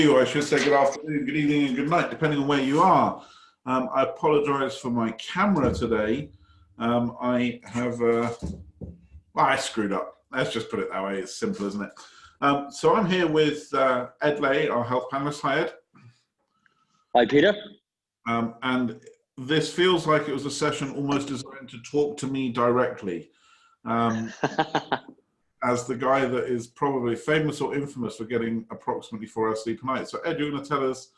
I should say good afternoon, good evening, and good night, depending on where you are. I apologise for my camera today. I screwed up. Let's just put it that way. It's simple, isn't it? So I'm here with Ed Ley, our health panelist. Hi, Ed. Hi, Peter. And this feels like it was a session almost designed to talk to me directly. As the guy that is probably famous or infamous for getting approximately 4 hours sleep a night. So Ed, you're going to tell us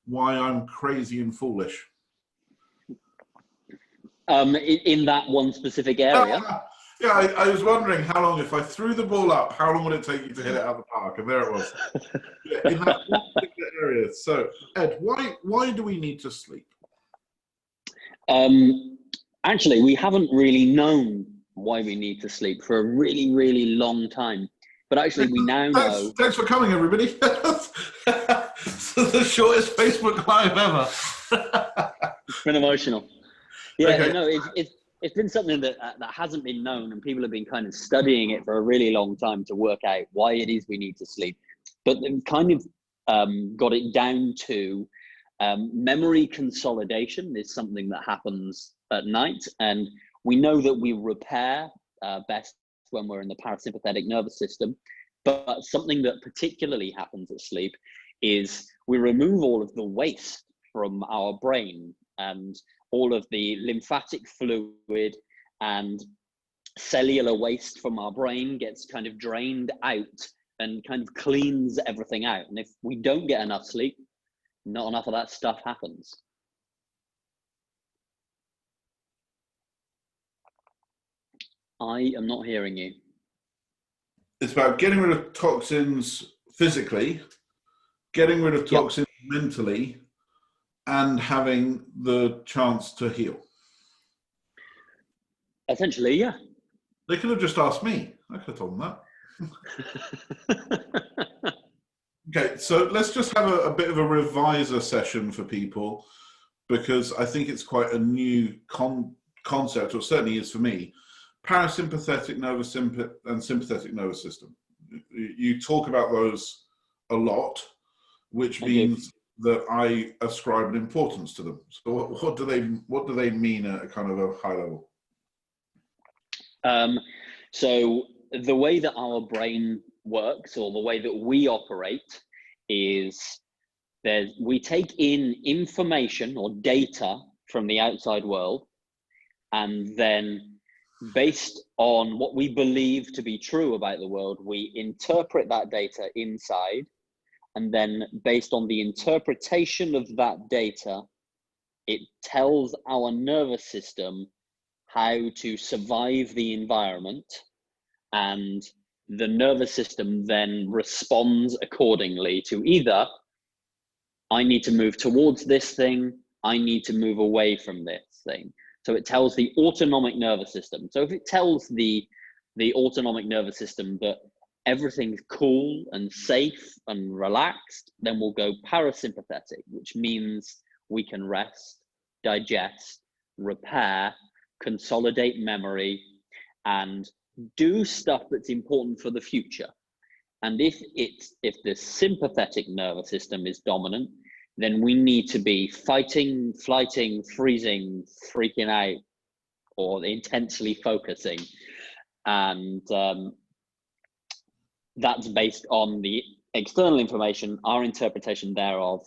why I'm crazy and foolish. In that one specific area? Yeah, I was wondering how long, if I threw the ball up, how long would it take you to hit it out of the park? And there it was. Yeah, in that particular area. So Ed, why do we need to sleep? Actually, we haven't really known why we need to sleep for a really, really long time. But actually, we now know... Thanks for coming, everybody. The shortest Facebook Live ever. It's been emotional. Yeah, okay. No, it's been something that hasn't been known, and people have been kind of studying it for a really long time to work out why it is we need to sleep. But they've kind of got it down to memory consolidation is something that happens at night, and we know that we repair best when we're in the parasympathetic nervous system, but something that particularly happens at sleep is we remove all of the waste from our brain, and all of the lymphatic fluid and cellular waste from our brain gets kind of drained out and kind of cleans everything out. And if we don't get enough sleep, not enough of that stuff happens. I am not hearing you. It's about getting rid of toxins physically, getting rid of toxins mentally, and having the chance to heal. Essentially, yeah. They could have just asked me. I could have told them that. Okay, so let's just have a bit of a reviser session for people, because I think it's quite a new concept, or certainly is for me. Parasympathetic nervous and sympathetic nervous system. You talk about those a lot, which means that I ascribe an importance to them. So what do they mean at a kind of a high level? So the way that our brain works, or the way that we operate, is we take in information or data from the outside world, and then based on what we believe to be true about the world, we interpret that data inside, and then based on the interpretation of that data, it tells our nervous system how to survive the environment, and the nervous system then responds accordingly to either, I need to move towards this thing, I need to move away from this thing. So it tells the autonomic nervous system. So if it tells the autonomic nervous system that everything's cool and safe and relaxed, then we'll go parasympathetic, which means we can rest, digest, repair, consolidate memory, and do stuff that's important for the future. And if the sympathetic nervous system is dominant, then we need to be fighting, flighting, freezing, freaking out, or intensely focusing. And that's based on the external information, our interpretation thereof,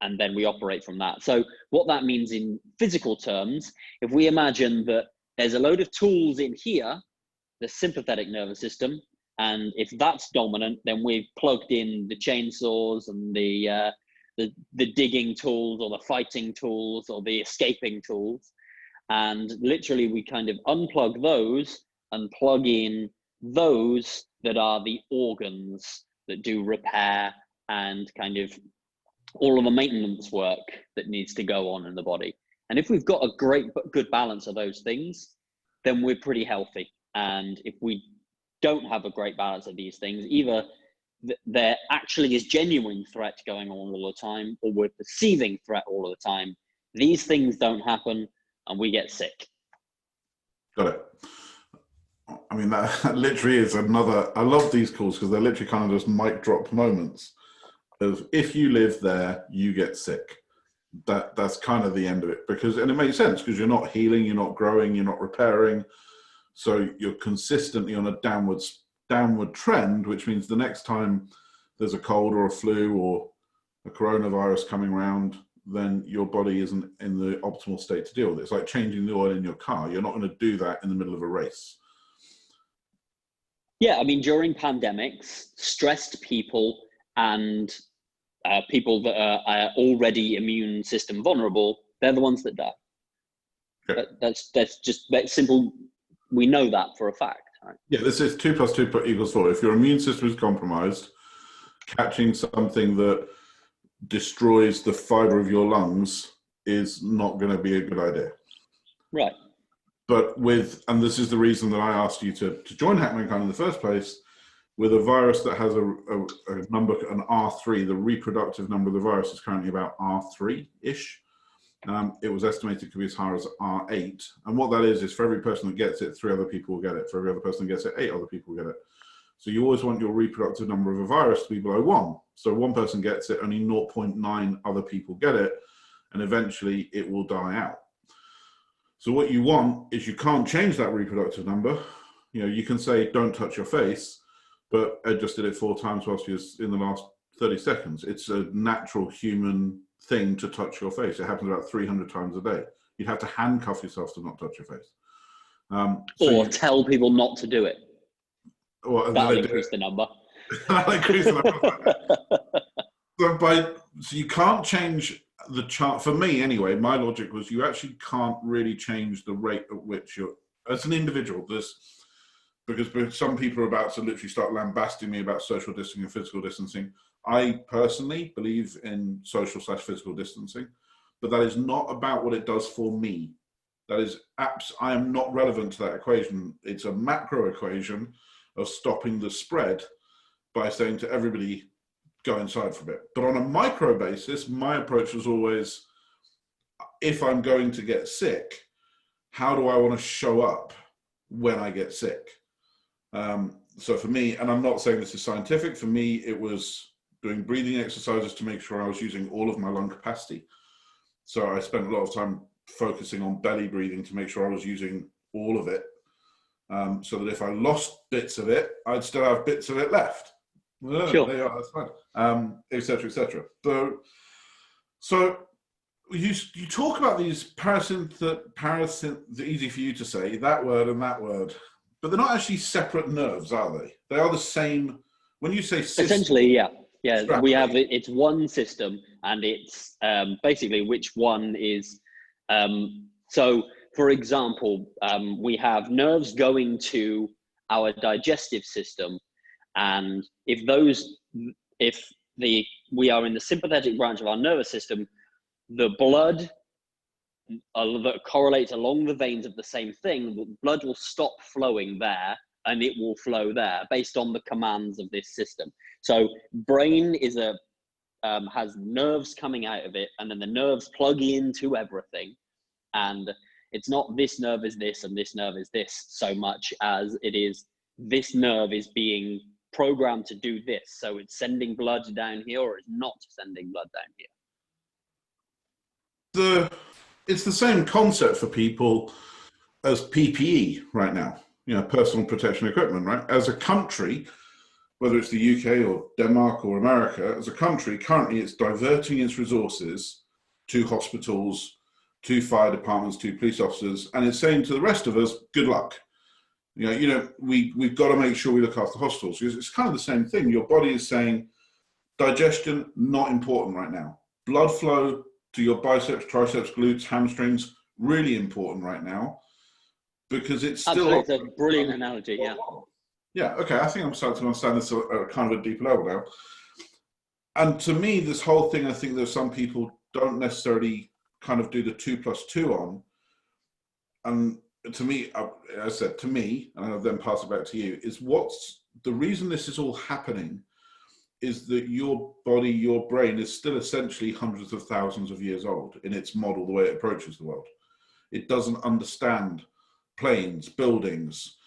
and then we operate from that. So what that means in physical terms, if we imagine that there's a load of tools in here, the sympathetic nervous system, and if that's dominant, then we've plugged in the chainsaws and the digging tools, or the fighting tools, or the escaping tools. And literally we kind of unplug those and plug in those that are the organs that do repair and kind of all of the maintenance work that needs to go on in the body. And if we've got a good balance of those things, then we're pretty healthy. And if we don't have a great balance of these things, either there actually is genuine threat going on all the time, or we're perceiving threat all of the time, these things don't happen and we get sick. Got it. I mean, that literally is another, I love these calls because they're literally kind of just mic drop moments. of if you live there, you get sick. That's kind of the end of it, and it makes sense because you're not healing, you're not growing, you're not repairing, so you're consistently on a downward trend, which means the next time there's a cold or a flu or a coronavirus coming around, then your body isn't in the optimal state to deal with it. It's like changing the oil in your car. You're not going to do that in the middle of a race. Yeah, I mean, during pandemics, stressed people and people that are already immune system vulnerable, they're the ones that die. Okay. That's just that simple. We know that for a fact. Right? Yeah, this is 2 + 2 = 4. If your immune system is compromised, catching something that destroys the fiber of your lungs is not going to be a good idea. Right. But and this is the reason that I asked you to join Hack Mankind in the first place, with a virus that has a number, an R3, the reproductive number of the virus is currently about R3-ish. It was estimated to be as high as R8. And what that is for every person that gets it, 3 other people will get it. For every other person that gets it, 8 other people will get it. So you always want your reproductive number of a virus to be below 1. So 1 person gets it, only 0.9 other people get it, and eventually it will die out. So what you want is, you can't change that reproductive number. You can say, don't touch your face, but Ed just did it 4 times whilst he was in the last 30 seconds. It's a natural human thing to touch your face. It happens about 300 times a day. You'd have to handcuff yourself to not touch your face. Or tell people not to do it. Well, that'll increase the number. That'll increase the number. So you can't change the chart. For me, anyway, my logic was you actually can't really change the rate at which you're, as an individual, because some people are about to literally start lambasting me about social distancing and physical distancing. I personally believe in social/physical distancing, but that is not about what it does for me. That is, I am not relevant to that equation. It's a macro equation of stopping the spread by saying to everybody, go inside for a bit. But on a micro basis, my approach was always, if I'm going to get sick, how do I want to show up when I get sick? So for me, and I'm not saying this is scientific, for me, it was doing breathing exercises to make sure I was using all of my lung capacity. So I spent a lot of time focusing on belly breathing to make sure I was using all of it. So that if I lost bits of it, I'd still have bits of it left. Sure. There you are, that's fine. Et cetera, et cetera. So you talk about these it's easy for you to say, that word and that word, but they're not actually separate nerves, are they? They are the same. When you say system, essentially, yeah. We have it's one system, and it's basically which one is. So, for example, we have nerves going to our digestive system, and if we are in the sympathetic branch of our nervous system, the blood that correlates along the veins of the same thing, the blood will stop flowing there and it will flow there based on the commands of this system. So brain has nerves coming out of it, and then the nerves plug into everything. And it's not this nerve is this and this nerve is this so much as it is this nerve is being programmed to do this. So it's sending blood down here, or it's not sending blood down here. It's the same concept for people as PPE right now, personal protection equipment, right? As a country, whether it's the UK or Denmark or America, as a country, currently it's diverting its resources to hospitals, to fire departments, to police officers, and it's saying to the rest of us, good luck. We've got to make sure we look after hospitals, because it's kind of the same thing. Your body is saying, digestion, not important right now. Blood flow to your biceps, triceps, glutes, hamstrings, really important right now, because it's still... Absolutely, it's a brilliant analogy, yeah. Yeah, okay, I think I'm starting to understand this at a kind of a deeper level now. And to me, this whole thing, I think there's some people don't necessarily kind of do the 2 + 2 on. And to me, as I said, and I'll then pass it back to you, is what's the reason this is all happening is that your body, your brain is still essentially hundreds of thousands of years old in its model, the way it approaches the world. It doesn't understand planes, buildings,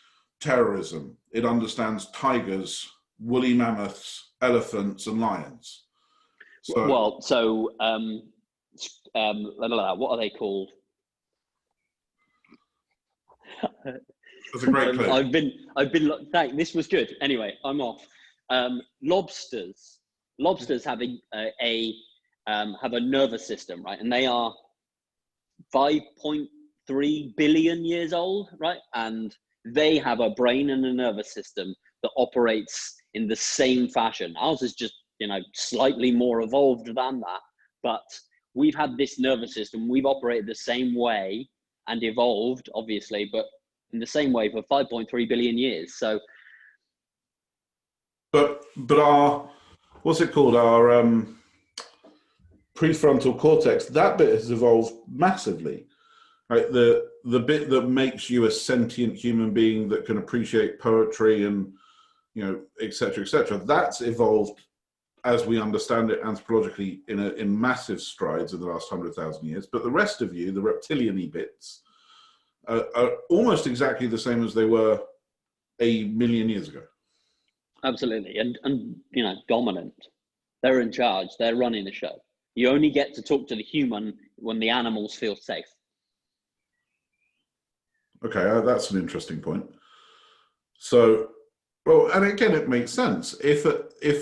terrorism. It understands tigers, woolly mammoths, elephants, and lions. So Well, so what are they called? that's a great clue. I've been. Thank. This was good. Anyway, I'm off. Lobsters. Lobsters have have a nervous system, right? And they are 5.3 billion years old, right? And they have a brain and a nervous system that operates in the same fashion. Ours is just, slightly more evolved than that, but we've had this nervous system. We've operated the same way and evolved, obviously, but in the same way for 5.3 billion years. So, but our, what's it called? Our prefrontal cortex, that bit has evolved massively. Right, the bit that makes you a sentient human being that can appreciate poetry and, et cetera, et cetera, that's evolved as we understand it anthropologically in massive strides in the last 100,000 years. But the rest of you, the reptilian-y bits, are almost exactly the same as they were a million years ago. Absolutely, and dominant. They're in charge. They're running the show. You only get to talk to the human when the animals feel safe. Okay, that's an interesting point. So, well, and again, it makes sense. If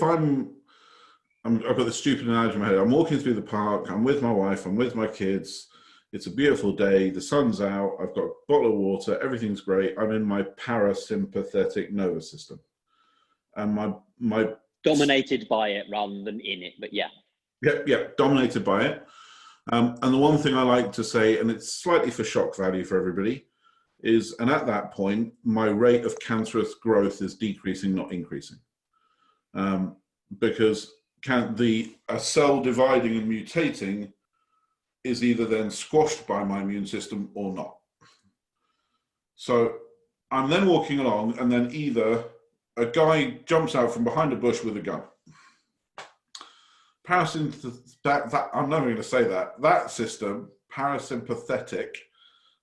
I've got this stupid analogy in my head. I'm walking through the park. I'm with my wife. I'm with my kids. It's a beautiful day. The sun's out. I've got a bottle of water. Everything's great. I'm in my parasympathetic nervous system, and my dominated by it rather than in it. But yeah, dominated by it. And the one thing I like to say, and it's slightly for shock value for everybody, is, and at that point, my rate of cancerous growth is decreasing, not increasing, because a cell dividing and mutating is either then squashed by my immune system or not. So I'm then walking along, and then either a guy jumps out from behind a bush with a gun. That I'm never going to say that. That system, parasympathetic,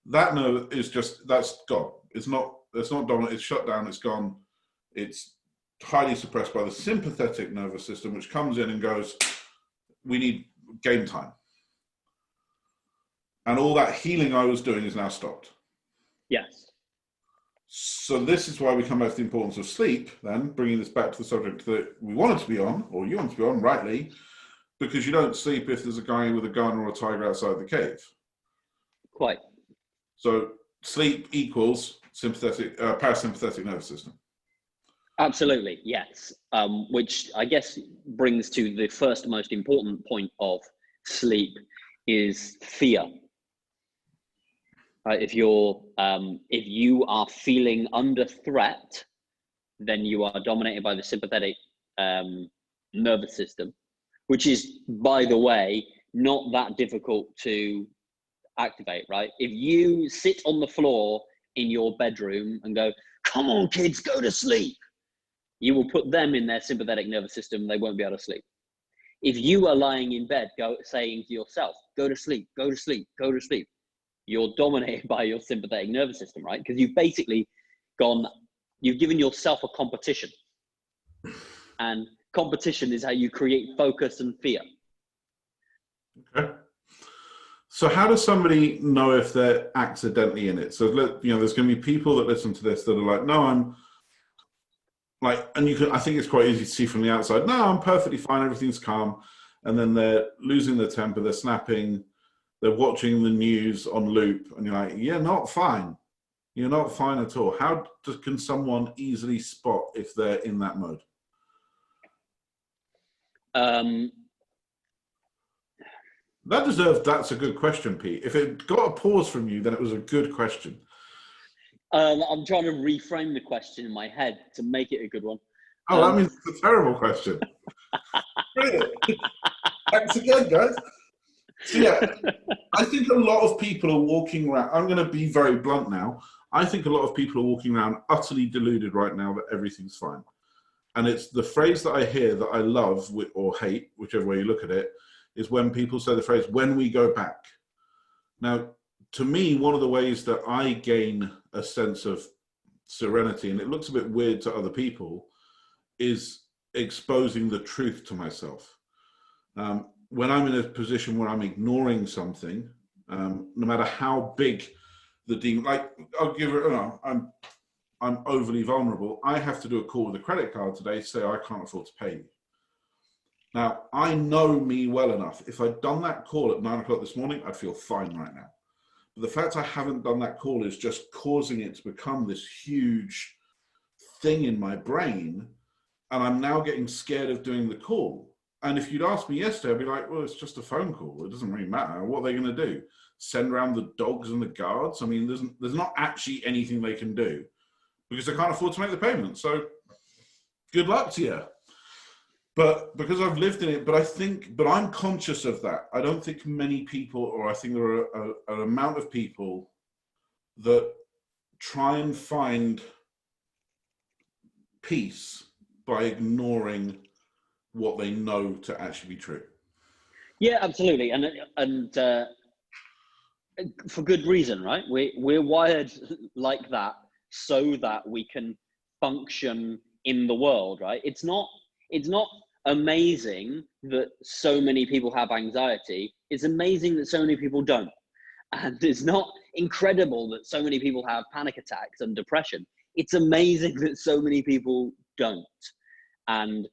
that nerve is that's gone. It's not dominant. It's shut down. It's gone. It's highly suppressed by the sympathetic nervous system, which comes in and goes, we need game time. And all that healing I was doing is now stopped. Yes. So this is why we come back to the importance of sleep, then, bringing this back to the subject that we wanted to be on, or you want to be on, rightly, because you don't sleep if there's a guy with a gun or a tiger outside the cave. Quite. So sleep equals parasympathetic nervous system. Absolutely, yes. Which I guess brings to the first most important point of sleep is fear. If you are feeling under threat, then you are dominated by the sympathetic nervous system, which is, by the way, not that difficult to activate, right? If you sit on the floor in your bedroom and go, "Come on, kids, go to sleep," you will put them in their sympathetic nervous system. They won't be able to sleep. If you are lying in bed, saying to yourself, "Go to sleep, go to sleep, go to sleep," you're dominated by your sympathetic nervous system, right? Because you've basically you've given yourself a competition. And competition is how you create focus and fear. Okay. So how does somebody know if they're accidentally in it? So, there's going to be people that listen to this that are like, no, I'm like, and I think it's quite easy to see from the outside, no, I'm perfectly fine, everything's calm. And then they're losing their temper, they're snapping, they're watching the news on loop, and you're like, you're not fine. You're not fine at all. How can someone easily spot if they're in that mode? That's a good question, Pete. If it got a pause from you, then it was a good question. I'm trying to reframe the question in my head to make it a good one. Oh, that means it's a terrible question. Brilliant. Thanks again, guys. So yeah, I think a lot of people are walking around. I'm going to be very blunt now. I think a lot of people are walking around utterly deluded right now that everything's fine. And it's the phrase that I hear that I love or hate, whichever way you look at it, is when people say the phrase, when we go back. Now, to me, one of the ways that I gain a sense of serenity, and it looks a bit weird to other people, is exposing the truth to myself. When I'm in a position where I'm ignoring something, no matter how big the demon, like I'll give it, I'm overly vulnerable. I have to do a call with a credit card today to say I can't afford to pay you. Now, I know me well enough. If I'd done that call at 9 o'clock this morning, I'd feel fine right now. But the fact I haven't done that call is just causing it to become this huge thing in my brain. And I'm now getting scared of doing the call. And if you'd asked me yesterday, I'd be like, well, it's just a phone call. It doesn't really matter. What are they going to do? Send around the dogs and the guards? I mean, there's not actually anything they can do because they can't afford to make the payment. So good luck to you. But because I've lived in it, but I'm conscious of that. I don't think many people, or I think there are an amount of people that try and find peace by ignoring what they know to actually be true. Yeah, absolutely, and for good reason, right? We're wired like that so that we can function in the world, right? It's not amazing that so many people have anxiety. It's amazing that so many people don't. And it's not incredible that so many people have panic attacks and depression. It's amazing that so many people don't. And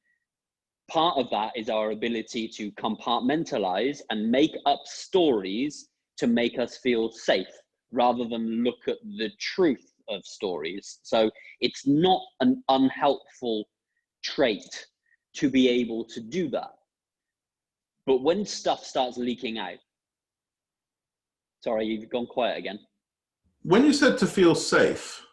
part of that is our ability to compartmentalize and make up stories to make us feel safe rather than look at the truth of stories. So it's not an unhelpful trait to be able to do that. But when stuff starts leaking out, sorry, you've gone quiet again. When you said to feel safe,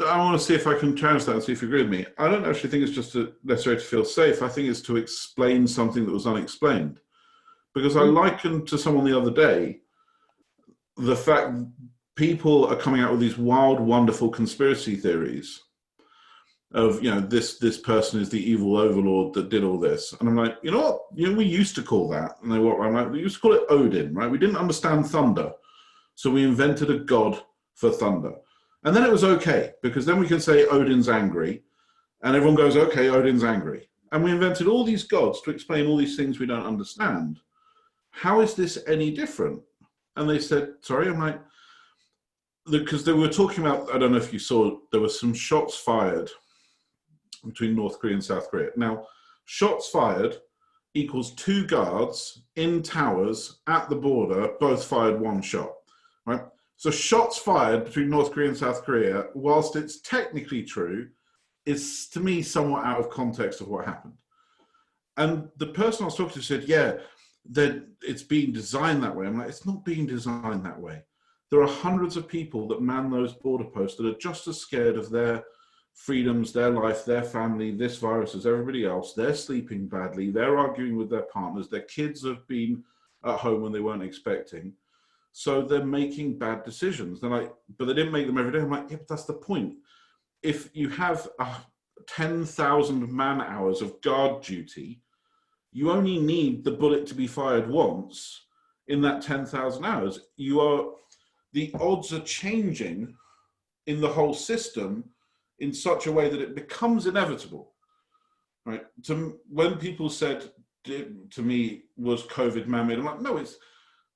I want to see if I can challenge that and see if you agree with me. I don't actually think it's just necessary to feel safe. I think it's to explain something that was unexplained. Because I likened to someone the other day the fact people are coming out with these wild, wonderful conspiracy theories of, this person is the evil overlord that did all this. And I'm like, you know what? We used to call that. And I'm like, we used to call it Odin, right? We didn't understand thunder. So we invented a god for thunder. And then it was okay, because then we can say Odin's angry. And everyone goes, okay, Odin's angry. And we invented all these gods to explain all these things we don't understand. How is this any different? And they said, sorry, I'm like, because they were talking about, I don't know if you saw, there were some shots fired between North Korea and South Korea. Now, shots fired equals 2 guards in towers at the border, both fired 1 shot, right? So shots fired between North Korea and South Korea, whilst it's technically true, is to me somewhat out of context of what happened. And the person I was talking to said, yeah, that it's being designed that way. I'm like, it's not being designed that way. There are hundreds of people that man those border posts that are just as scared of their freedoms, their life, their family, this virus as everybody else. They're sleeping badly. They're arguing with their partners. Their kids have been at home when they weren't expecting. So they're making bad decisions. They're like, but they didn't make them every day. I'm like, yeah, but that's the point. If you have 10,000 man hours of guard duty, you only need the bullet to be fired once in that 10,000 hours. The odds are changing in the whole system in such a way that it becomes inevitable, right? When people said to me, was COVID man-made? I'm like, no,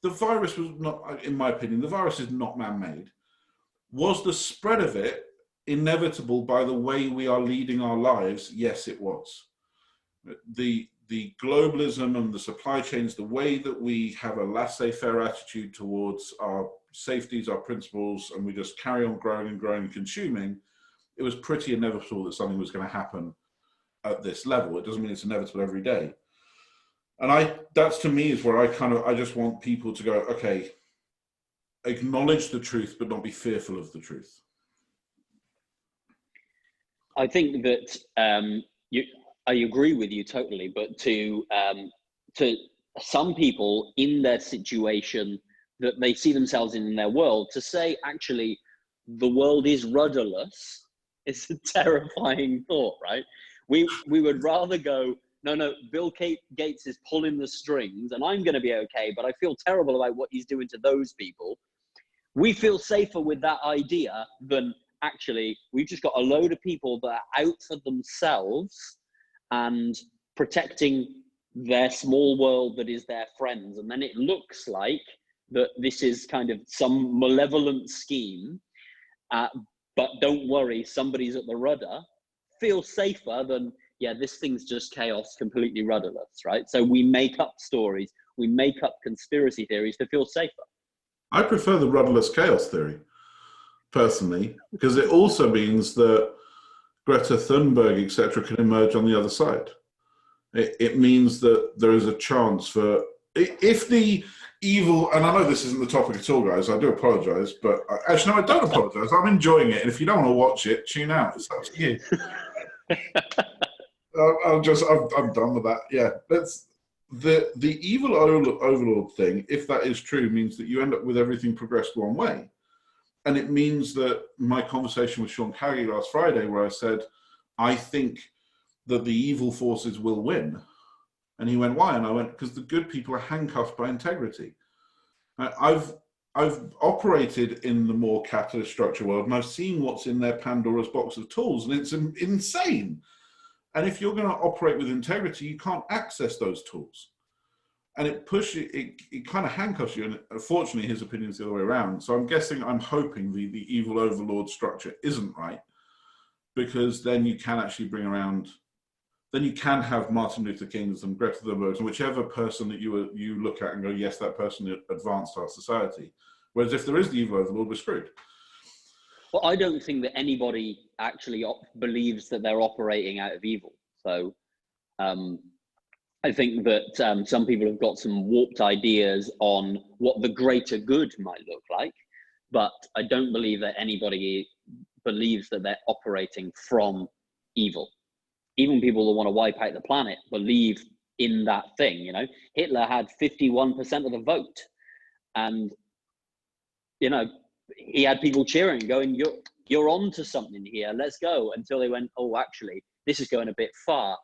the virus was not, in my opinion, the virus is not man-made. Was the spread of it inevitable by the way we are leading our lives? Yes, it was. The globalism and the supply chains, the way that we have a laissez-faire attitude towards our safeties, our principles, and we just carry on growing and growing and consuming, it was pretty inevitable that something was going to happen at this level. It doesn't mean it's inevitable every day. And that's to me is where I just want people to go, okay, acknowledge the truth, but not be fearful of the truth. I think that I agree with you totally, but to some people in their situation that they see themselves in their world, to say actually the world is rudderless is a terrifying thought, right? We would rather go, no, Bill Gates is pulling the strings and I'm going to be okay, but I feel terrible about what he's doing to those people. We feel safer with that idea than actually we've just got a load of people that are out for themselves and protecting their small world that is their friends. And then it looks like that this is kind of some malevolent scheme, but don't worry, somebody's at the rudder, feel safer than, yeah, this thing's just chaos, completely rudderless, right? So we make up stories, we make up conspiracy theories to feel safer. I prefer the rudderless chaos theory, personally, because it also means that Greta Thunberg, etc., can emerge on the other side. It means that there is a chance for, if the evil, and I know this isn't the topic at all, guys, I do apologise, but actually, no, I don't apologise. I'm enjoying it, and if you don't want to watch it, tune out. It's up to you. I'm done with that. Yeah, that's the evil overlord thing. If that is true, means that you end up with everything progressed one way, and it means that my conversation with Sean Carey last Friday, where I said, I think that the evil forces will win, and he went, why? And I went, because the good people are handcuffed by integrity. I've operated in the more capitalist structure world, and I've seen what's in their Pandora's box of tools, and it's insane. And if you're going to operate with integrity, you can't access those tools. And it kind of handcuffs you. And unfortunately, his opinion is the other way around. So I'm hoping the evil overlord structure isn't right, because then you can actually then you can have Martin Luther King's and Greta Thunberg's and whichever person that you look at and go, yes, that person advanced our society. Whereas if there is the evil overlord, we're screwed. Well, I don't think that anybody actually believes that they're operating out of evil. So I think that some people have got some warped ideas on what the greater good might look like, but I don't believe that anybody believes that they're operating from evil. Even people that want to wipe out the planet believe in that thing. You know, Hitler had 51% of the vote, and you know, he had people cheering, going, "You're on to something here. Let's go." Until they went, "Oh, actually, this is going a bit far.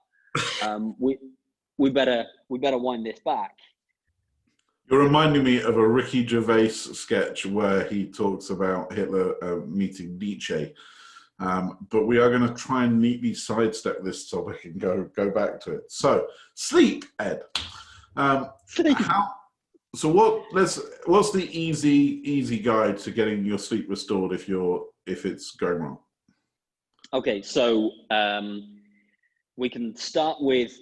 We better wind this back." You're reminding me of a Ricky Gervais sketch where he talks about Hitler meeting Nietzsche. But we are going to try and neatly sidestep this topic and go back to it. So, sleep, Ed. Sleep. So what's the easy guide to getting your sleep restored if it's going wrong? Okay, so we can start with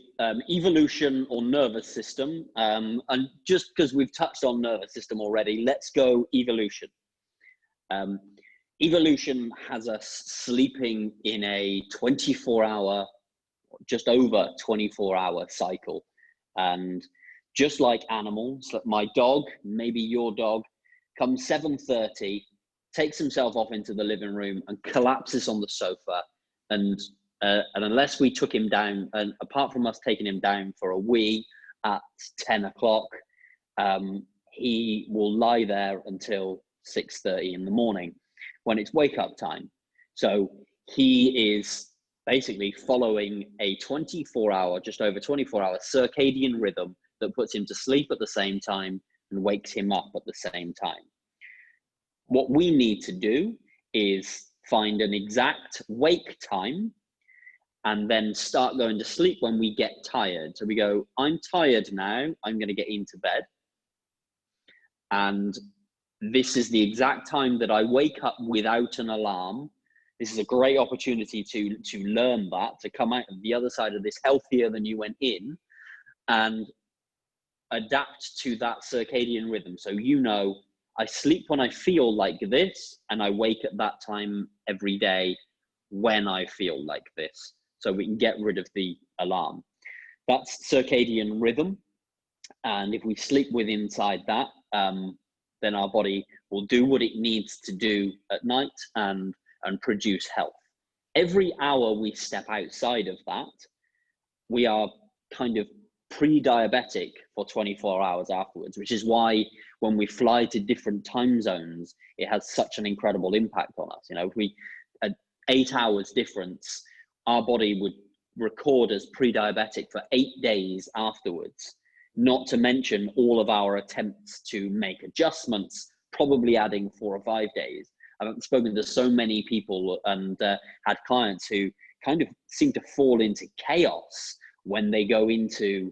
evolution or nervous system, and just because we've touched on nervous system already, let's go evolution. Evolution has us sleeping in a 24-hour, just over 24-hour cycle. And just like animals, like my dog, maybe your dog, comes 7:30, takes himself off into the living room and collapses on the sofa. And unless we took him down, and apart from us taking him down for a wee at 10 o'clock, he will lie there until 6:30 in the morning, when it's wake up time. So he is basically following a 24-hour, just over 24-hour circadian rhythm that puts him to sleep at the same time and wakes him up at the same time. What we need to do is find an exact wake time and then start going to sleep when we get tired. So we go, I'm tired now, I'm going to get into bed. And this is the exact time that I wake up without an alarm. This is a great opportunity to learn that, to come out of the other side of this healthier than you went in and adapt to that circadian rhythm. So, you know, I sleep when I feel like this and I wake at that time every day when I feel like this. So we can get rid of the alarm. That's circadian rhythm. And if we sleep with inside that, then our body will do what it needs to do at night and produce health. Every hour we step outside of that, we are kind of pre-diabetic for 24 hours afterwards, which is why when we fly to different time zones, it has such an incredible impact on us. You know, if we, at 8 hours difference, our body would record as pre-diabetic for 8 days afterwards. Not to mention all of our attempts to make adjustments, probably adding 4 or 5 days. I've spoken to so many people and had clients who kind of seem to fall into chaos when they go into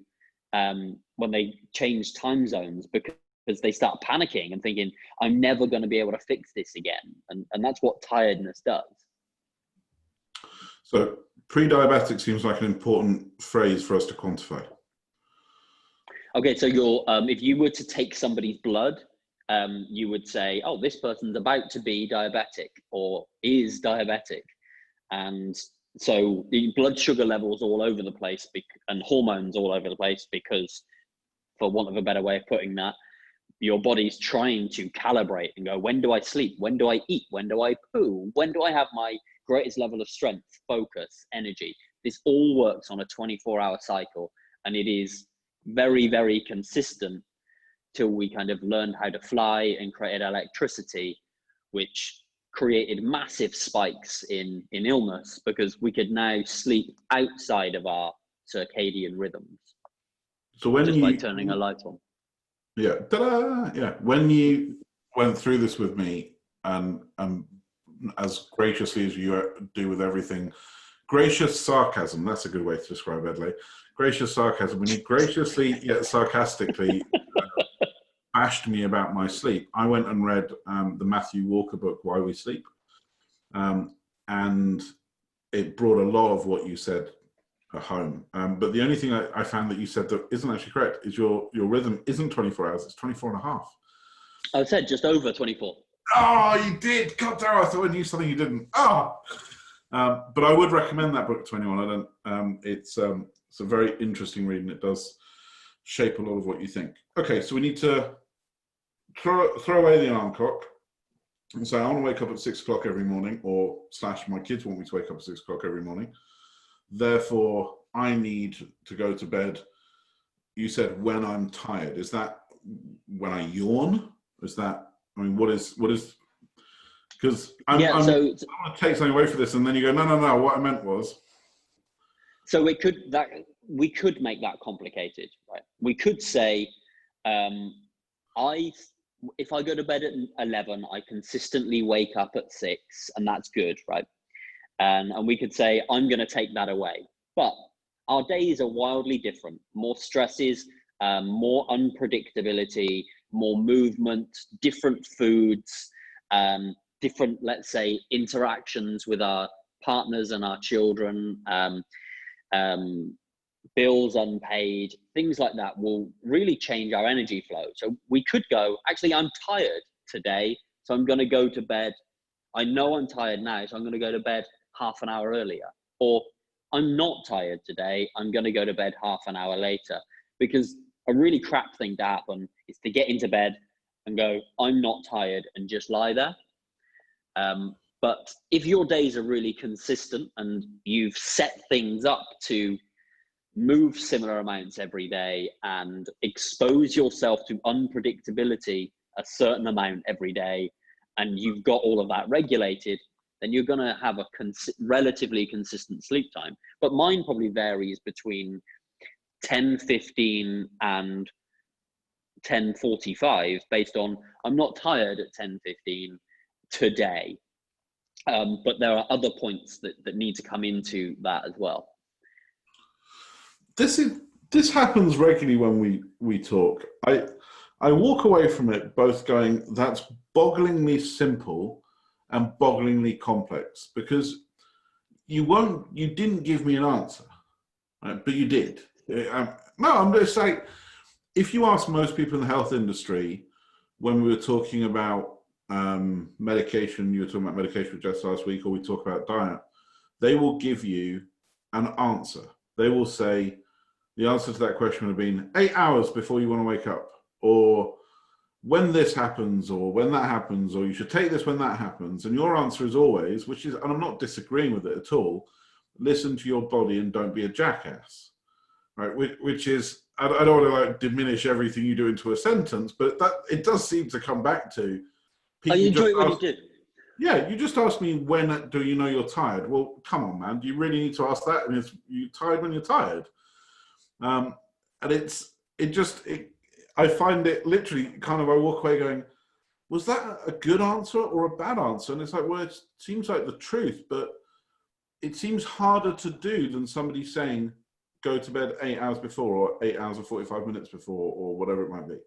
when they change time zones, because they start panicking and thinking, I'm never going to be able to fix this again. And that's what tiredness does. So pre-diabetic seems like an important phrase for us to quantify. Okay, so if you were to take somebody's blood, you would say, oh, this person's about to be diabetic or is diabetic. And so the blood sugar levels all over the place and hormones all over the place, because, for want of a better way of putting that, your body's trying to calibrate and go, when do I sleep? When do I eat? When do I poo? When do I have my greatest level of strength, focus, energy? This all works on a 24-hour cycle, and it is very, very consistent till we kind of learned how to fly and created electricity, which created massive spikes in illness, because we could now sleep outside of our circadian rhythms. So when just by turning a light on. Yeah, ta-da! Yeah, when you went through this with me, and as graciously as you do with everything, gracious sarcasm, that's a good way to describe Edley. Gracious sarcasm, when you graciously yet sarcastically bashed me about my sleep, I went and read the Matthew Walker book, Why We Sleep. And it brought a lot of what you said home. But the only thing I found that you said that isn't actually correct is your rhythm isn't 24 hours, it's 24 and a half. I said just over 24. Oh, you did. God damn, I thought I knew something you didn't. Oh. But I would recommend that book to anyone. It's a very interesting read, and it does shape a lot of what you think. Okay, so we need to throw away the alarm clock and say, I want to wake up at 6 o'clock every morning, or / my kids want me to wake up at 6 o'clock every morning. Therefore, I need to go to bed. You said when I'm tired. Is that when I yawn? Is that, I mean, what is, because I want to take something away from this, and then you go, no, what I meant was. So we could make that complicated, right? We could say, if I go to bed at 11, I consistently wake up at 6, and that's good, right? And we could say, I'm going to take that away. But our days are wildly different. More stresses, more unpredictability, more movement, different foods, different, let's say, interactions with our partners and our children, bills unpaid, things like that will really change our energy flow. So we could go, actually, I'm tired today, so I'm going to go to bed. I know I'm tired now, so I'm going to go to bed half an hour earlier. Or I'm not tired today, I'm going to go to bed half an hour later. Because a really crap thing to happen is to get into bed and go, I'm not tired, and just lie there. But if your days are really consistent and you've set things up to move similar amounts every day and expose yourself to unpredictability a certain amount every day, and you've got all of that regulated, then you're going to have a relatively consistent sleep time. But mine probably varies between 10:15 and 10:45 based on, I'm not tired at 10:15 today. But there are other points that need to come into that as well. This happens regularly when we talk. I walk away from it both going, that's bogglingly simple and bogglingly complex, because you didn't give me an answer, right? But you did. No, I'm just saying, if you ask most people in the health industry, when we were talking about medication, you were talking about medication with Jess last week, or we talk about diet, they will give you an answer. They will say, the answer to that question would have been 8 hours before you want to wake up, or when this happens, or when that happens, or you should take this when that happens. And your answer is always, which is, and I'm not disagreeing with it at all, listen to your body and don't be a jackass, right? Which is, I don't want to like diminish everything you do into a sentence, but that it does seem to come back to. I enjoy it when you do. Yeah, you just asked me, when do you know you're tired? Well, come on, man. Do you really need to ask that? I mean, you're tired when you're tired. And I find it literally kind of, I walk away going, was that a good answer or a bad answer? And it's like, well, it seems like the truth, but it seems harder to do than somebody saying, go to bed 8 hours before, or 8 hours and 45 minutes before, or whatever it might be.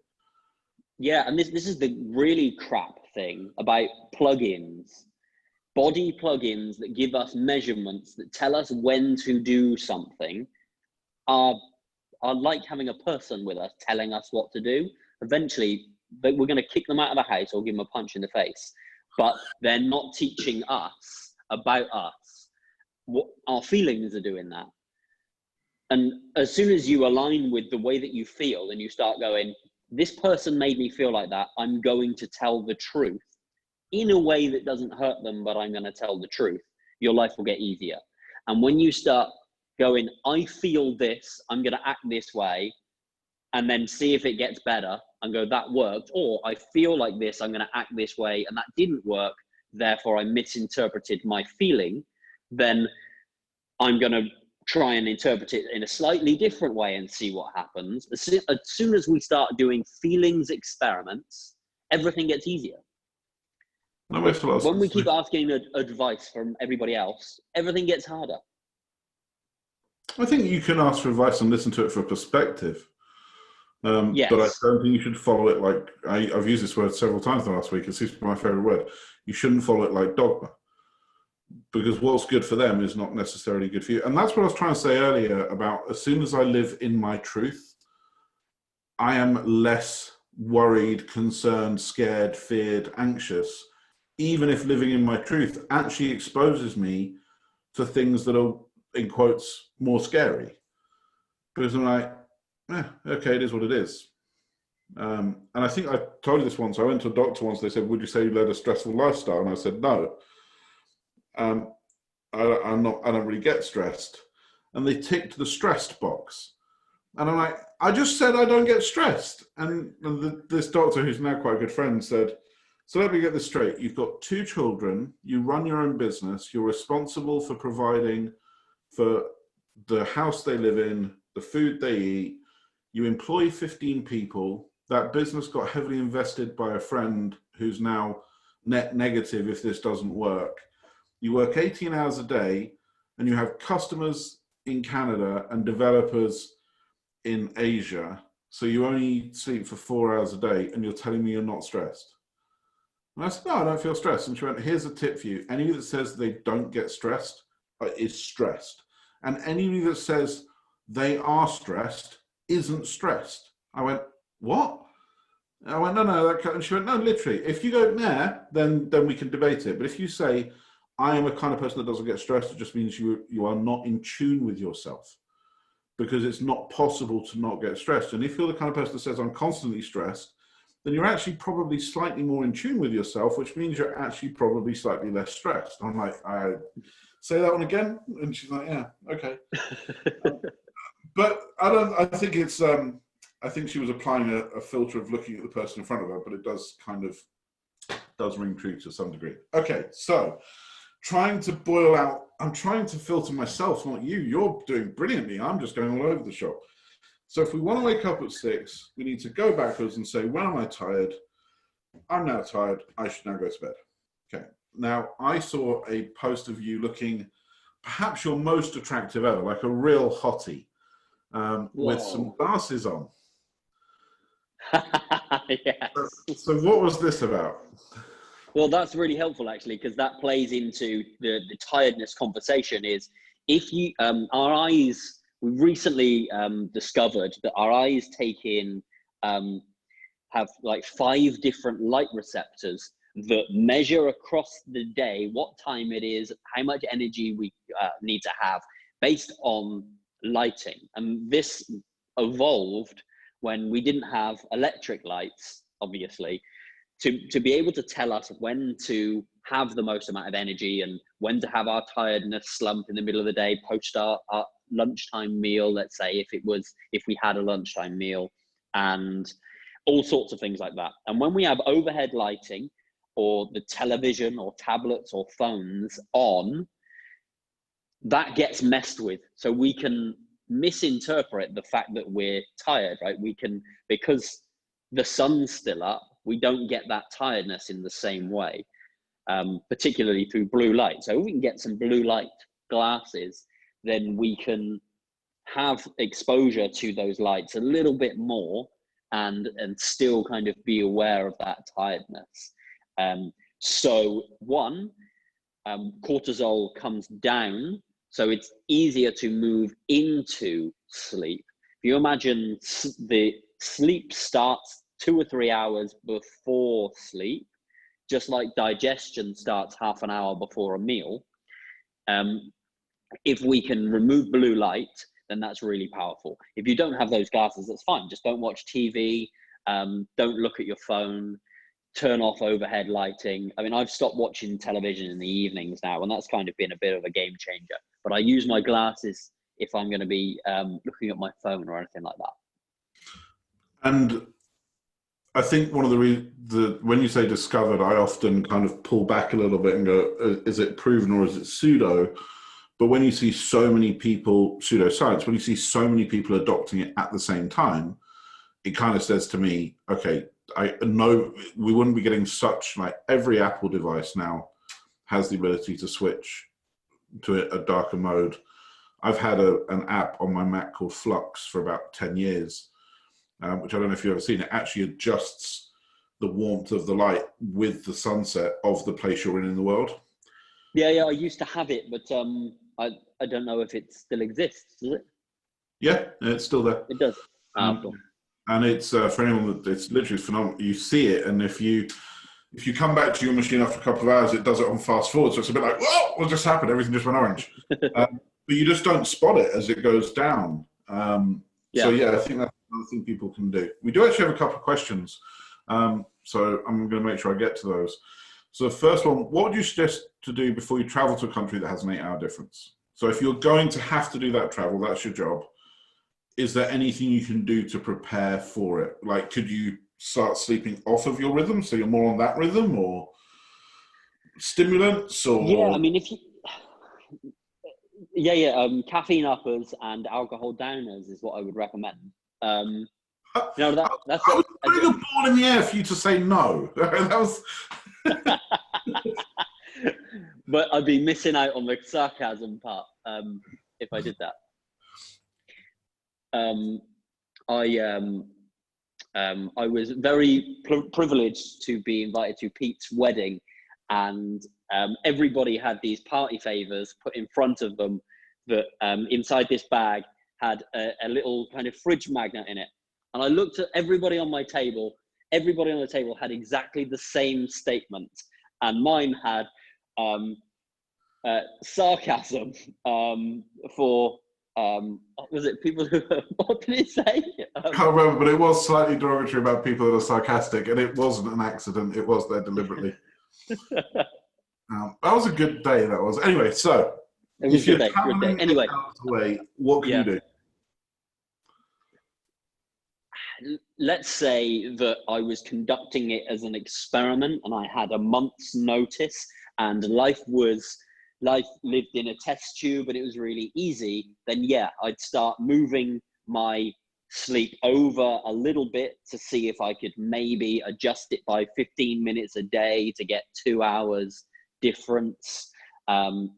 Yeah, and this is the really crap thing about plugins. Body plugins that give us measurements that tell us when to do something are like having a person with us telling us what to do. Eventually, we're going to kick them out of the house or give them a punch in the face, but they're not teaching us about us. What our feelings are doing that. And as soon as you align with the way that you feel and you start going, this person made me feel like that, I'm going to tell the truth in a way that doesn't hurt them, but I'm going to tell the truth, your life will get easier. And when you start going, I feel this, I'm going to act this way, and then see if it gets better and go, that worked, or I feel like this, I'm going to act this way, and that didn't work, therefore I misinterpreted my feeling, then I'm going to try and interpret it in a slightly different way and see what happens. As soon as we start doing feelings experiments, everything gets easier. When we keep asking advice from everybody else, everything gets harder. I think you can ask for advice and listen to it for perspective. Yes. But I don't think you should follow it like, I've used this word several times the last week. It seems to be my favorite word. You shouldn't follow it like dogma, because what's good for them is not necessarily good for you. And that's what I was trying to say earlier about, as soon as I live in my truth, I am less worried, concerned, scared, feared, anxious, even if living in my truth actually exposes me to things that are, in quotes, more scary. Because I'm like, okay, it is what it is. And I think I told you this once. I went to a doctor once. They said, would you say you led a stressful lifestyle? And I said, no. I don't really get stressed. And they ticked the stressed box. And I'm like, I just said I don't get stressed. And this doctor, who's now quite a good friend, said, so let me get this straight. You've got 2 children, you run your own business, you're responsible for providing for the house they live in, the food they eat, you employ 15 people, that business got heavily invested by a friend who's now net negative if this doesn't work. You work 18 hours a day, and you have customers in Canada and developers in Asia, so you only sleep for 4 hours a day, and you're telling me you're not stressed? And I said, no, I don't feel stressed. And she went, here's a tip for you. Anybody that says they don't get stressed is stressed. And anybody that says they are stressed isn't stressed. I went, what? I went, no. And she went, no, literally. If you go, nah, then we can debate it. But if you say, I am a kind of person that doesn't get stressed, it just means you are not in tune with yourself, because it's not possible to not get stressed. And if you're the kind of person that says, I'm constantly stressed, then you're actually probably slightly more in tune with yourself, which means you're actually probably slightly less stressed. I'm like, I say that one again? And she's like, yeah, okay. But I think it's, I think she was applying a filter of looking at the person in front of her, but it does ring true to some degree. Okay, so trying to boil out, I'm trying to filter myself, not you. You're doing brilliantly. I'm just going all over the shop. So if we want to wake up at 6, we need to go backwards and say, when am I tired? I'm now tired. I should now go to bed. Okay. Now, I saw a post of you looking perhaps your most attractive ever, like a real hottie, with some glasses on. Yes. So what was this about? Well, that's really helpful, actually, because that plays into the tiredness conversation. Is if you, our eyes, we recently discovered that our eyes take in, have like 5 different light receptors that measure across the day what time it is, how much energy we need to have based on lighting. And this evolved when we didn't have electric lights, obviously, to be able to tell us when to have the most amount of energy and when to have our tiredness slump in the middle of the day post our lunchtime meal, let's say, if we had a lunchtime meal, and all sorts of things like that. And when we have overhead lighting or the television or tablets or phones on, that gets messed with. So we can misinterpret the fact that we're tired, right? We can, because the sun's still up, we don't get that tiredness in the same way, particularly through blue light. So if we can get some blue light glasses, then we can have exposure to those lights a little bit more and still kind of be aware of that tiredness. So one, cortisol comes down, so it's easier to move into sleep. If you imagine the sleep starts 2 or 3 hours before sleep, just like digestion starts half an hour before a meal. If we can remove blue light, then that's really powerful. If you don't have those glasses, that's fine. Just don't watch TV, don't look at your phone, turn off overhead lighting. I mean, I've stopped watching television in the evenings now, and that's kind of been a bit of a game changer. But I use my glasses if I'm going to be looking at my phone or anything like that. And I think one of the when you say discovered, I often kind of pull back a little bit and go, is it proven or is it pseudo? But when you see so many people, pseudoscience, when you see so many people adopting it at the same time, it kind of says to me, okay, I know we wouldn't be getting such, like every Apple device now has the ability to switch to a darker mode. I've had an app on my Mac called Flux for about 10 years, which I don't know if you've ever seen. It actually adjusts the warmth of the light with the sunset of the place you're in the world. Yeah, I used to have it, but I don't know if it still exists, does it? Yeah, it's still there. It does. And it's for anyone that it's literally phenomenal. You see it, and if you come back to your machine after a couple of hours, it does it on fast forward. So it's a bit like, whoa, what just happened? Everything just went orange. But you just don't spot it as it goes down. So yeah, I think that's another thing people can do. We do actually have a couple of questions, so I'm going to make sure I get to those. So the first one, what would you suggest to do before you travel to a country that has an 8-hour difference? So if you're going to have to do that travel, that's your job. Is there anything you can do to prepare for it? Like, could you start sleeping off of your rhythm so you're more on that rhythm, or stimulants? Or yeah, I mean, if you caffeine uppers and alcohol downers is what I would recommend. That's I was putting a ball in the air for you to say no. That was. But I'd be missing out on the sarcasm part if I did that. I was very privileged to be invited to Pete's wedding, and everybody had these party favors put in front of them that inside this bag had a little kind of fridge magnet in it. And I looked at everybody on my table. Everybody on the table had exactly the same statement, and mine had sarcasm for was it people who what did it say? I can't remember, but it was slightly derogatory about people that are sarcastic, and it wasn't an accident. It was there deliberately. That was a good day. That was anyway. So it was a good day. Anyway, away, what can you do? Let's say that I was conducting it as an experiment and I had a month's notice and life lived in a test tube and it was really easy. Then yeah, I'd start moving my sleep over a little bit to see if I could maybe adjust it by 15 minutes a day to get 2 hours difference. And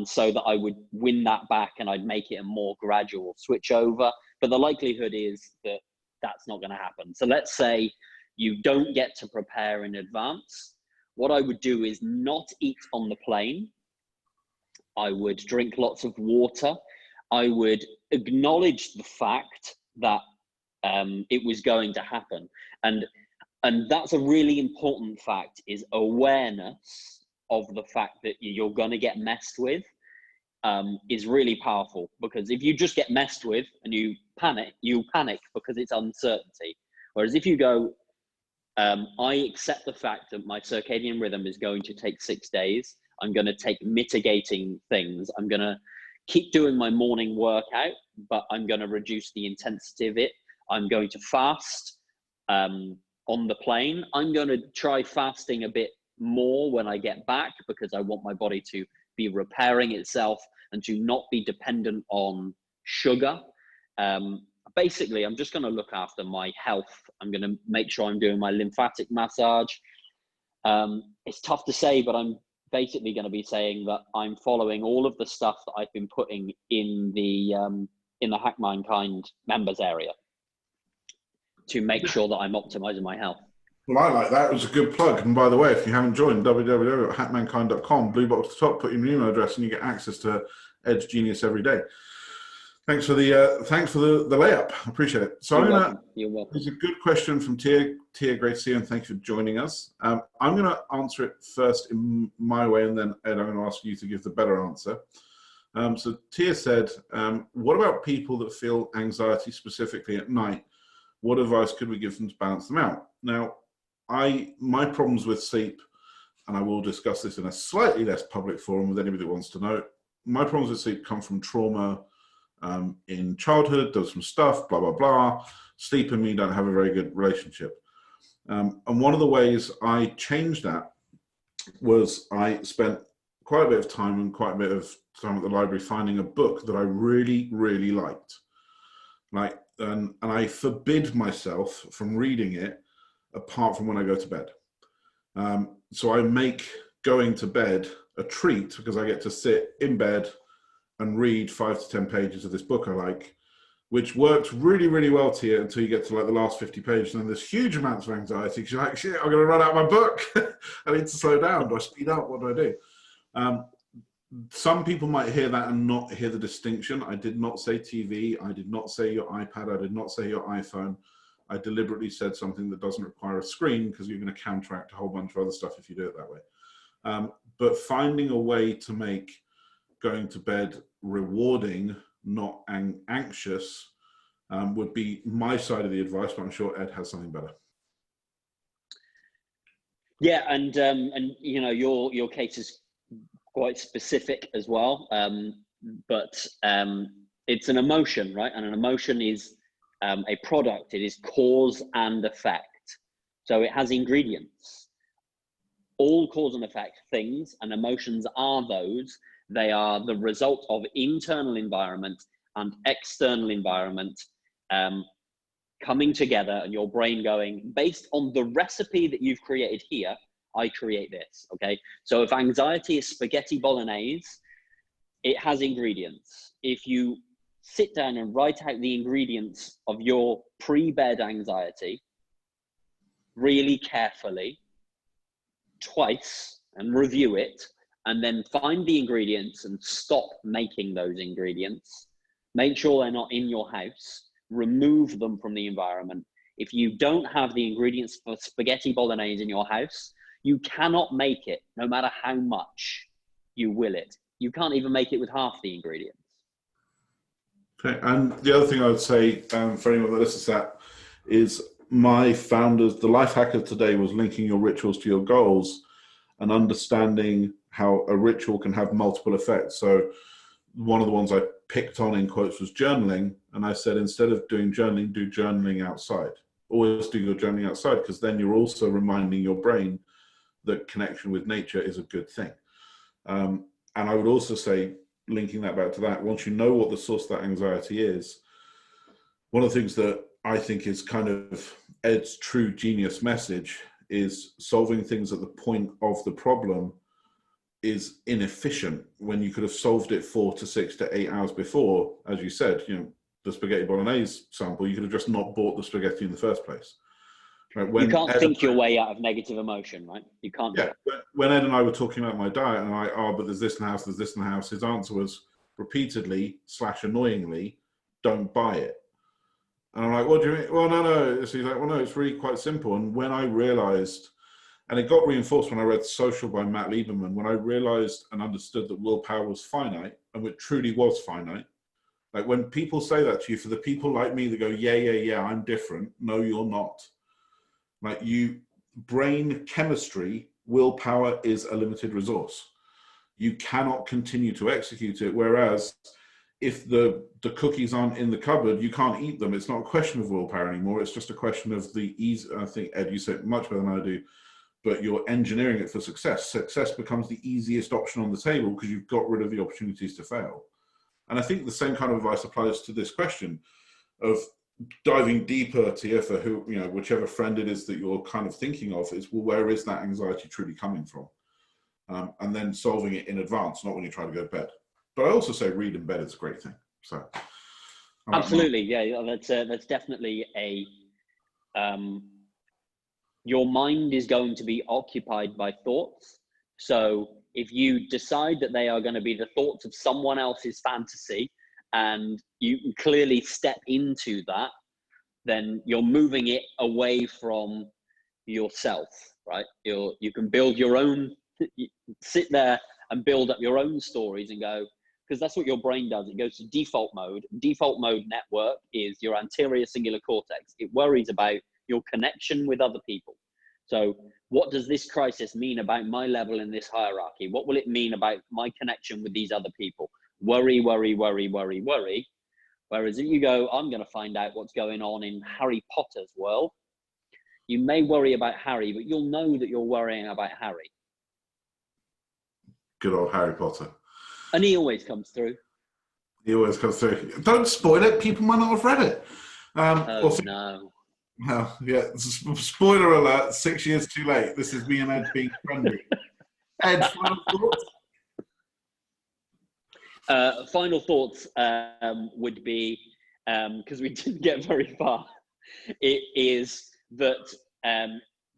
so that I would win that back and I'd make it a more gradual switch over. But the likelihood is that that's not going to happen. So let's say you don't get to prepare in advance. What I would do is not eat on the plane. I would drink lots of water. I would acknowledge the fact that it was going to happen. And that's a really important fact, is awareness of the fact that you're going to get messed with is really powerful, because if you just get messed with and you panic because it's uncertainty. Whereas if you go, I accept the fact that my circadian rhythm is going to take 6 days. I'm going to take mitigating things. I'm going to keep doing my morning workout, but I'm going to reduce the intensity of it. I'm going to fast on the plane. I'm going to try fasting a bit more when I get back, because I want my body to be repairing itself and to not be dependent on sugar. Basically, I'm just going to look after my health. I'm going to make sure I'm doing my lymphatic massage. It's tough to say, but I'm basically going to be saying that I'm following all of the stuff that I've been putting in the in the Hack Mankind members area to make sure that I'm optimizing my health. Well, I like that. It was a good plug. And by the way, if you haven't joined, www.hackmankind.com, blue box at the top, put your email address and you get access to Ed's Genius every day. Thanks for the layup. I appreciate it. So You're welcome. There's a good question from Tia. Tia, great to see you, and thank you for joining us. I'm going to answer it first in my way, and then Ed, I'm going to ask you to give the better answer. So Tia said, what about people that feel anxiety specifically at night? What advice could we give them to balance them out? Now, my problems with sleep, and I will discuss this in a slightly less public forum with anybody that wants to know, my problems with sleep come from trauma in childhood. There was some stuff, blah, blah, blah. Sleep and me don't have a very good relationship. And one of the ways I changed that was I spent quite a bit of time and quite a bit of time at the library finding a book that I really, really liked. And I forbid myself from reading it apart from when I go to bed. So I make going to bed a treat because I get to sit in bed and read 5 to 10 pages of this book I like, which works really, really well to you until you get to like the last 50 pages, and then there's huge amounts of anxiety because you're like, shit, I'm going to run out of my book. I need to slow down. Do I speed up? What do I do? Some people might hear that and not hear the distinction. I did not say TV. I did not say your iPad. I did not say your iPhone. I deliberately said something that doesn't require a screen because you're going to counteract a whole bunch of other stuff if you do it that way. But finding a way to make going to bed rewarding, not anxious, would be my side of the advice, but I'm sure Ed has something better. Yeah, and you know, your case is quite specific as well, but it's an emotion, right? And an emotion is a product. It is cause and effect. So it has ingredients. All cause and effect things, and emotions are those. They are the result of internal environment and external environment coming together, and your brain going, based on the recipe that you've created here, I create this, okay? So if anxiety is spaghetti bolognese, it has ingredients. If you sit down and write out the ingredients of your pre-bed anxiety really carefully, twice, and review it, and then find the ingredients and stop making those ingredients, make sure they're not in your house, remove them from the environment. If you don't have the ingredients for spaghetti bolognese in your house, you cannot make it, no matter how much you will it. You can't even make it with half the ingredients. Okay, and the other thing I would say for anyone that listens to that is my founders, the life hack of today was linking your rituals to your goals and understanding how a ritual can have multiple effects. So one of the ones I picked on in quotes was journaling. And I said, instead of doing journaling, do journaling outside. Always do your journaling outside, because then you're also reminding your brain that connection with nature is a good thing. And I would also say, linking that back to that, once you know what the source of that anxiety is, one of the things that I think is kind of Ed's true genius message is solving things at the point of the problem is inefficient when you could have solved it 4 to 6 to 8 hours before. As you said, you know, the spaghetti bolognese sample, you could have just not bought the spaghetti in the first place. Right? You can't think your way out of negative emotion, right? You can't do it. When Ed and I were talking about my diet, and but there's this in the house, there's this in the house, his answer was repeatedly / annoyingly, don't buy it. And I'm like, what do you mean? Well, no. So he's like, well, no, it's really quite simple. And when I realized, and it got reinforced when I read Social by Matt Lieberman, when I realized and understood that willpower was finite, and it truly was finite. Like when people say that to you, for the people like me that go, yeah, I'm different. No, you're not. Like brain chemistry, willpower is a limited resource. You cannot continue to execute it. Whereas if the cookies aren't in the cupboard, you can't eat them. It's not a question of willpower anymore. It's just a question of the ease. I think, Ed, you said it much better than I do, but you're engineering it for success. Success becomes the easiest option on the table because you've got rid of the opportunities to fail. And I think the same kind of advice applies to this question of diving deeper to you for who, you know, whichever friend it is that you're kind of thinking of is, well, where is that anxiety truly coming from? And then solving it in advance, not when you try to go to bed. But I also say read in bed is a great thing. So All right, Mark. Absolutely, yeah. That's definitely a. Your mind is going to be occupied by thoughts. So if you decide that they are going to be the thoughts of someone else's fantasy, and you clearly step into that, then you're moving it away from yourself, right? You can build your own, sit there and build up your own stories and go, because that's what your brain does. It goes to default mode. Default mode network is your anterior cingulate cortex. It worries about your connection with other people. So what does this crisis mean about my level in this hierarchy? What will it mean about my connection with these other people? Worry, worry, worry, worry, worry. Whereas if you go, I'm going to find out what's going on in Harry Potter's world, you may worry about Harry, but you'll know that you're worrying about Harry. Good old Harry Potter. And he always comes through. He always comes through. Don't spoil it. People might not have read it. Oh, no. Well, yeah, spoiler alert, 6 years too late. This is me and Ed being friendly. Ed, final thoughts? Final thoughts would be, because we didn't get very far, it is that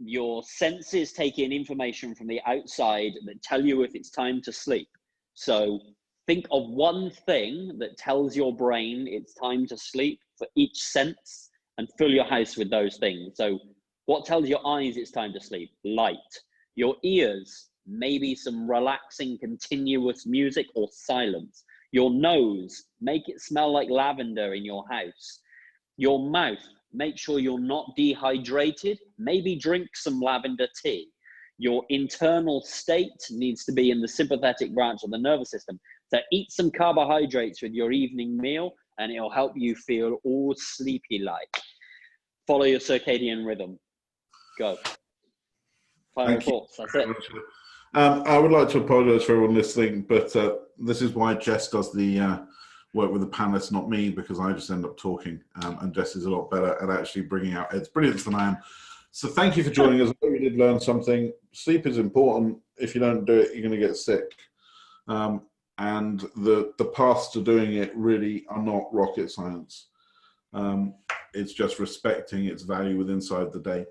your senses take in information from the outside that tell you if it's time to sleep. So think of one thing that tells your brain it's time to sleep for each sense, and fill your house with those things. So what tells your eyes it's time to sleep? Light. Your ears, maybe some relaxing continuous music or silence. Your nose, make it smell like lavender in your house. Your mouth, make sure you're not dehydrated. Maybe drink some lavender tea. Your internal state needs to be in the sympathetic branch of the nervous system. So eat some carbohydrates with your evening meal, and it'll help you feel all sleepy-like. Follow your circadian rhythm. Go. Final thoughts. That's it. I would like to apologise for everyone listening, but this is why Jess does the work with the panelists, not me, because I just end up talking, and Jess is a lot better at actually bringing out Ed's brilliance than I am. So thank you for joining us. I hope you did learn something. Sleep is important. If you don't do it, you're going to get sick. And the paths to doing it really are not rocket science. It's just respecting its value within inside the day.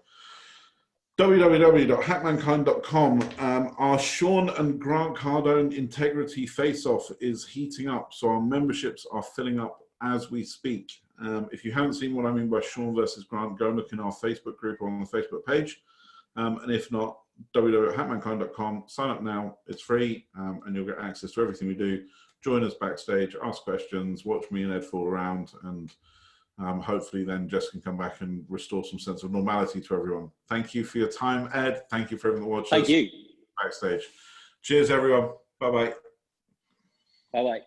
www.hackmankind.com. Our Sean and Grant Cardone Integrity Face-Off is heating up, so our memberships are filling up as we speak. If you haven't seen what I mean by Sean versus Grant, go and look in our Facebook group or on the Facebook page. And if not, www.hackmankind.com. Sign up now. It's free, and you'll get access to everything we do. Join us backstage, ask questions, watch me and Ed fool around, and hopefully then Jess can come back and restore some sense of normality to everyone. Thank you for your time, Ed. Thank you for everyone that watched us. Thank you. Backstage. Cheers, everyone. Bye-bye. Bye-bye.